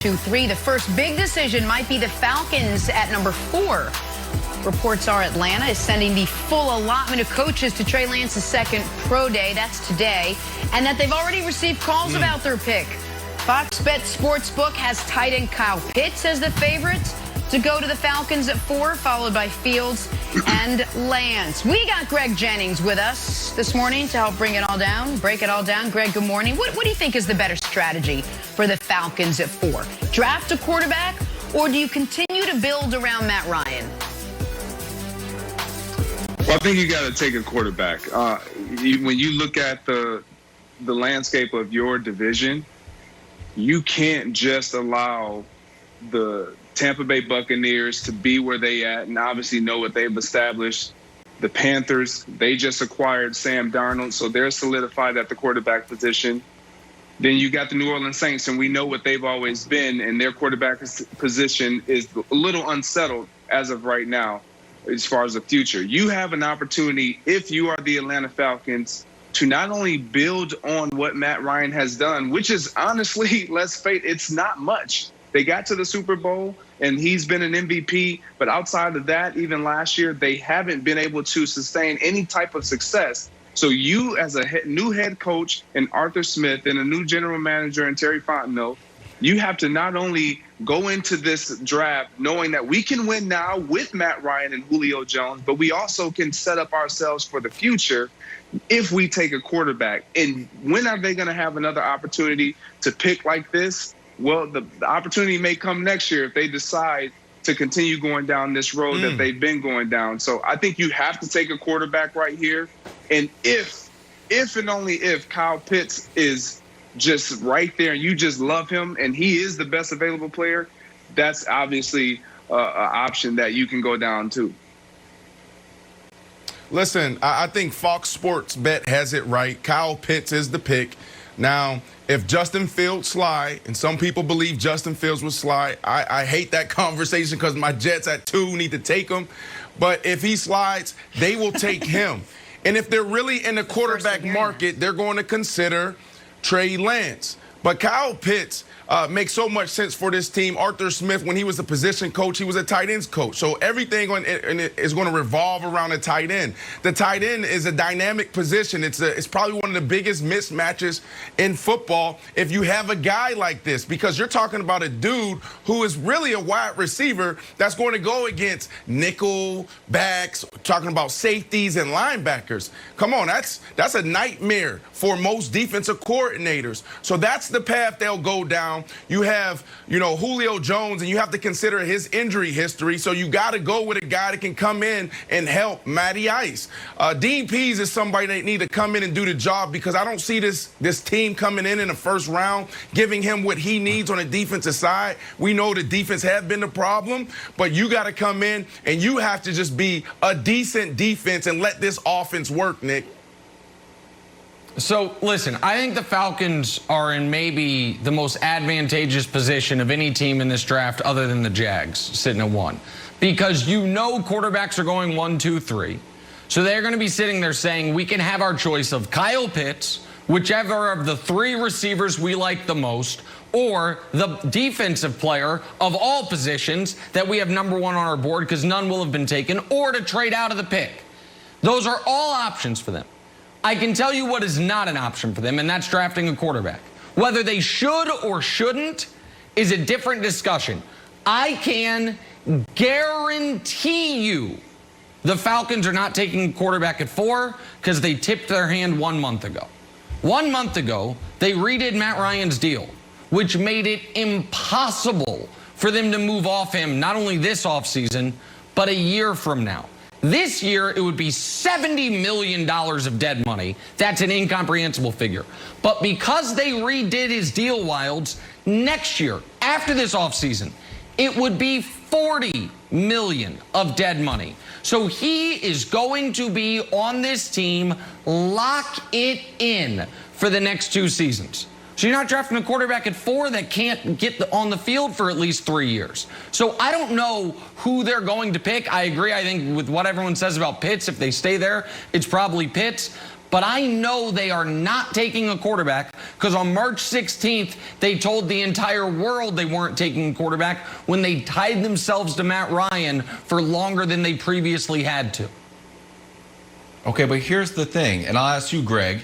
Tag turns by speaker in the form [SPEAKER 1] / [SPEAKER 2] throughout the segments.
[SPEAKER 1] 2-3. The first big decision might be the Falcons at number 4. Reports are Atlanta is sending the full allotment of coaches to Trey Lance's second pro day. That's today. And that they've already received calls about their pick. Fox Bet Sportsbook has tight end Kyle Pitts as the favorite to go to the Falcons at 4, followed by Fields and Lance. We got Greg Jennings with us this morning to help break it all down. Greg, good morning. What do you think is the better strategy for the Falcons at 4? Draft a quarterback, or do you continue to build around Matt Ryan?
[SPEAKER 2] Well, I think you got to take a quarterback. When you look at the landscape of your division, you can't just allow the Tampa Bay Buccaneers to be where they at and obviously know what they've established. The Panthers, they just acquired Sam Darnold, so they're solidified at the quarterback position. Then you got the New Orleans Saints, and we know what they've always been, and their quarterback position is a little unsettled as of right now as far as the future. You have an opportunity, if you are the Atlanta Falcons, to not only build on what Matt Ryan has done, which is honestly, let's face it, it's not much. They got to the Super Bowl, and he's been an MVP. But outside of that, even last year, they haven't been able to sustain any type of success. So you, as a new head coach and Arthur Smith and a new general manager and Terry Fontenot, you have to not only go into this draft knowing that we can win now with Matt Ryan and Julio Jones, but we also can set up ourselves for the future if we take a quarterback. And when are they going to have another opportunity to pick like this? Well, the opportunity may come next year if they decide to continue going down this road that they've been going down. So I think you have to take a quarterback right here. And if and only if Kyle Pitts is just right there and you just love him and he is the best available player, that's obviously an option that you can go down to.
[SPEAKER 3] Listen, I think Fox Sports Bet has it right. Kyle Pitts is the pick. Now, if Justin Fields slide, and some people believe Justin Fields will slide, I hate that conversation because my Jets at 2 need to take him. But if he slides, they will take him. And if they're really in the quarterback market, they're going to consider Trey Lance. But Kyle Pitts makes so much sense for this team. Arthur Smith, when he was a position coach, he was a tight ends coach. So everything is going to revolve around a tight end. The tight end is a dynamic position. It's probably one of the biggest mismatches in football if you have a guy like this, because you're talking about a dude who is really a wide receiver that's going to go against nickel backs, talking about safeties and linebackers. Come on, that's a nightmare for most defensive coordinators. So that's the path they'll go down. You have, Julio Jones, and you have to consider his injury history. So you got to go with a guy that can come in and help Matty Ice. Dean Pease is somebody that need to come in and do the job, because I don't see this team coming in the first round, giving him what he needs on the defensive side. We know the defense has been the problem, but you got to come in and you have to just be a decent defense and let this offense work, Nick.
[SPEAKER 4] So, listen, I think the Falcons are in maybe the most advantageous position of any team in this draft other than the Jags, sitting at 1. Because quarterbacks are going 1, 2, 3. So they're going to be sitting there saying, we can have our choice of Kyle Pitts, whichever of the 3 receivers we like the most, or the defensive player of all positions that we have number 1 on our board because none will have been taken, or to trade out of the pick. Those are all options for them. I can tell you what is not an option for them, and that's drafting a quarterback. Whether they should or shouldn't is a different discussion. I can guarantee you the Falcons are not taking a quarterback at 4 because they tipped their hand 1 month ago. 1 month ago, they redid Matt Ryan's deal, which made it impossible for them to move off him not only this offseason, but a year from now. This year, it would be $70 million of dead money. That's an incomprehensible figure. But because they redid his deal, Wilds, next year, after this offseason, it would be $40 million of dead money. So he is going to be on this team, lock it in for the next 2 seasons. So you're not drafting a quarterback at 4 that can't get on the field for at least 3 years. So I don't know who they're going to pick. I agree, I think, with what everyone says about Pitts. If they stay there, it's probably Pitts. But I know they are not taking a quarterback because on March 16th, they told the entire world they weren't taking a quarterback when they tied themselves to Matt Ryan for longer than they previously had to.
[SPEAKER 5] Okay, but here's the thing, and I'll ask you, Greg.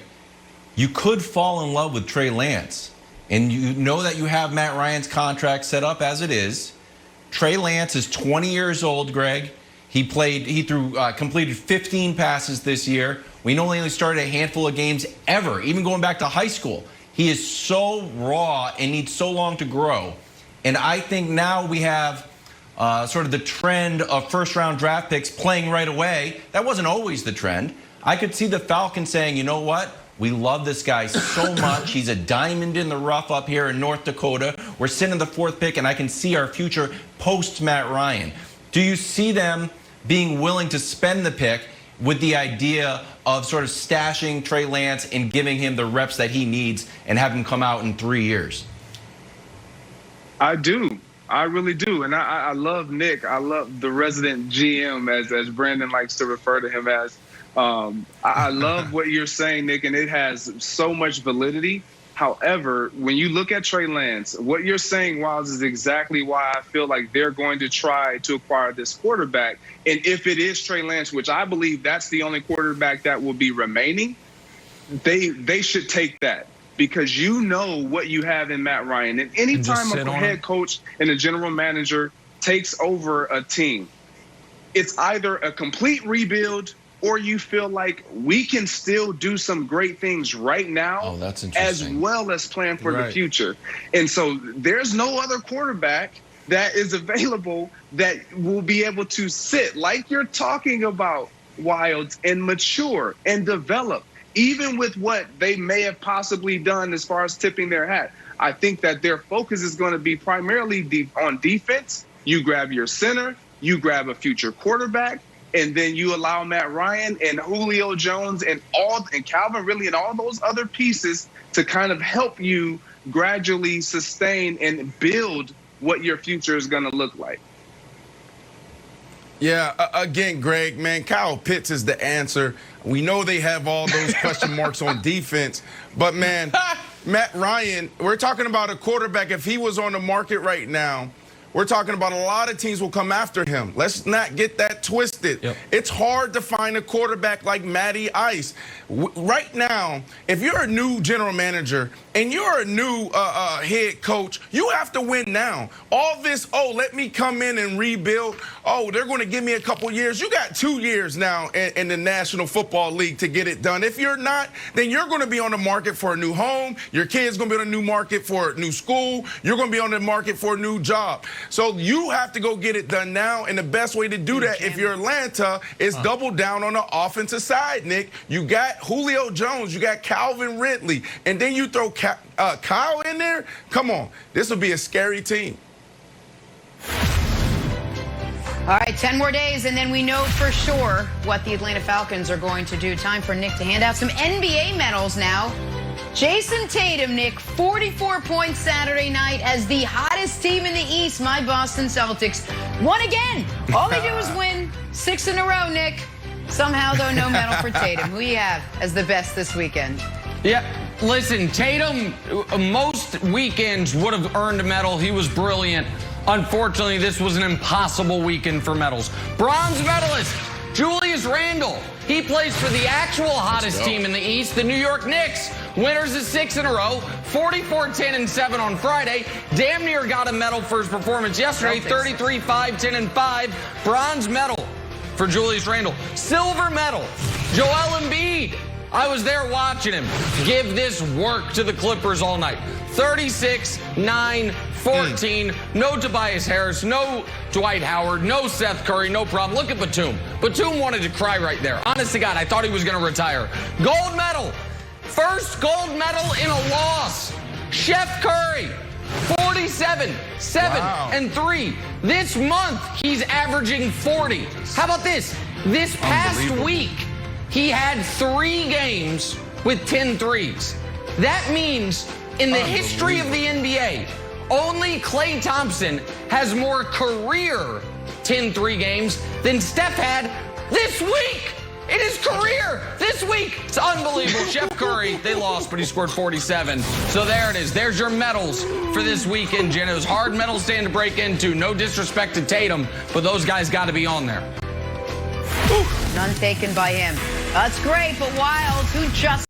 [SPEAKER 5] You could fall in love with Trey Lance, and you know that you have Matt Ryan's contract set up as it is. Trey Lance is 20 years old, Greg. He completed 15 passes this year. We know he only started a handful of games ever, even going back to high school. He is so raw and needs so long to grow. And I think now we have sort of the trend of first-round draft picks playing right away. That wasn't always the trend. I could see the Falcons saying, you know what? We love this guy so much. He's a diamond in the rough up here in North Dakota. We're sitting in the 4th pick, and I can see our future post-Matt Ryan. Do you see them being willing to spend the pick with the idea of sort of stashing Trey Lance and giving him the reps that he needs and have him come out in 3 years?
[SPEAKER 2] I do. I really do. And I love Nick. I love the resident GM, as Brandon likes to refer to him as. I love what you're saying, Nick, and it has so much validity. However, when you look at Trey Lance, what you're saying, Wiles, is exactly why I feel like they're going to try to acquire this quarterback. And if it is Trey Lance, which I believe that's the only quarterback that will be remaining, they should take that, because you know what you have in Matt Ryan. And anytime a head coach and a general manager takes over a team, it's either a complete rebuild or you feel like we can still do some great things right now, as well as plan for the future. And so there's no other quarterback that is available that will be able to sit like you're talking about, Wilds, and mature and develop, even with what they may have possibly done as far as tipping their hat. I think that their focus is going to be primarily on defense. You grab your center, you grab a future quarterback, and then you allow Matt Ryan and Julio Jones and Calvin Ridley and all those other pieces to kind of help you gradually sustain and build what your future is going to look like.
[SPEAKER 3] Yeah, again, Greg, man, Kyle Pitts is the answer. We know they have all those question marks on defense, but, man, Matt Ryan, we're talking about a quarterback. If he was on the market right now, we're talking about a lot of teams will come after him. Let's not get that twisted. Yep. It's hard to find a quarterback like Matty Ice. Right now, if you're a new general manager and you're a new head coach, you have to win now. All this, let me come in and rebuild. They're going to give me a couple years. You got 2 years now in the National Football League to get it done. If you're not, then you're going to be on the market for a new home. Your kid's going to be on a new market for a new school. You're going to be on the market for a new job. So you have to go get it done now, and the best way to do that, if you're Atlanta, is double down on the offensive side, Nick. You got Julio Jones, you got Calvin Ridley, and then you throw Kyle in there. Come on, this will be a scary team.
[SPEAKER 1] All right, 10 more days, and then we know for sure what the Atlanta Falcons are going to do. Time for Nick to hand out some NBA medals now. Jason Tatum, Nick, 44 points Saturday night as the hottest team in the East, my Boston Celtics, won again. All they do is win 6 in a row, Nick. Somehow, though, no medal for Tatum. Who do you have as the best this weekend?
[SPEAKER 4] Yeah, listen, Tatum, most weekends would have earned a medal. He was brilliant. Unfortunately, this was an impossible weekend for medals. Bronze medalist, Julius Randle. He plays for the actual hottest team in the East, the New York Knicks. Winners of 6 in a row, 44, 10, and 7 on Friday. Damn near got a medal for his performance yesterday, 33, 5, 10, and 5. Bronze medal for Julius Randle. Silver medal, Joel Embiid. I was there watching him give this work to the Clippers all night. 36, 9, 14. No Tobias Harris, no Dwight Howard, no Seth Curry, no problem. Look at Batum. Batum wanted to cry right there. Honest to God, I thought he was going to retire. Gold medal. First gold medal in a loss. Chef Curry, 47, 7, and 3. This month, he's averaging 40. How about this? This past week, he had 3 games with 10 threes. That means in the history of the NBA, only Klay Thompson has more career 10-3 games than Steph had this week. in his career this week. It's unbelievable. Chef Curry, they lost, but he scored 47. So there it is. There's your medals for this weekend, Jen. It was hard medal stand to break into. No disrespect to Tatum, but those guys got to be on there.
[SPEAKER 1] None taken by him. That's great, but Wild, who just